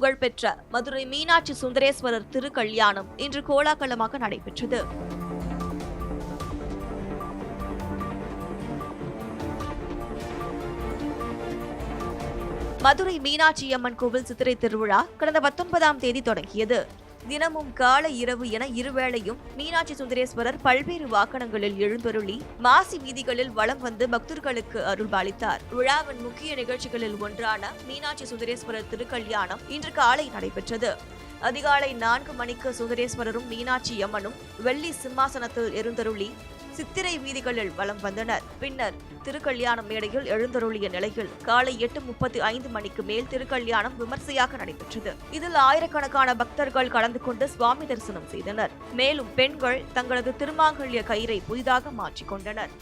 புகழ்பெற்ற மதுரை மீனாட்சி சுந்தரேஸ்வரர் திருக்கல்யாணம் இன்று கோலாகலமாக நடைபெற்றது. மதுரை மீனாட்சி அம்மன் கோவில் சித்திரை திருவிழா கடந்த 19ஆம் தேதி தொடங்கியது. தினமும் காலை இரவு என இருவேளையும் மீனாட்சி சுந்தரேஸ்வரர் பல்வேறு வாகனங்களில் எழுந்தருளி மாசி வீதிகளில் வலம் வந்து பக்தர்களுக்கு அருள்பாலித்தார். விழாவின் முக்கிய நிகழ்ச்சிகளில் ஒன்றான மீனாட்சி சுந்தரேஸ்வரர் திருக்கல்யாணம் இன்று காலை நடைபெற்றது. அதிகாலை 4 மணிக்கு சுந்தரேஸ்வரரும் மீனாட்சி அம்மனும் வெள்ளி சிம்மாசனத்தில் எழுந்தருளி சித்திரை வீதிகளில் வலம் வந்தனர். பின்னர் திருக்கல்யாண மேடையில் எழுந்தருளிய நிலையில் காலை 8:35 மணிக்கு மேல் திருக்கல்யாணம் விமர்சையாக நடைபெற்றது. இதில் ஆயிரக்கணக்கான பக்தர்கள் கலந்து கொண்டு சுவாமி தரிசனம் செய்தனர். மேலும் பெண்கள் தங்களது திருமாங்கல்ய கயிறை புதிதாக மாற்றிக் கொண்டனர்.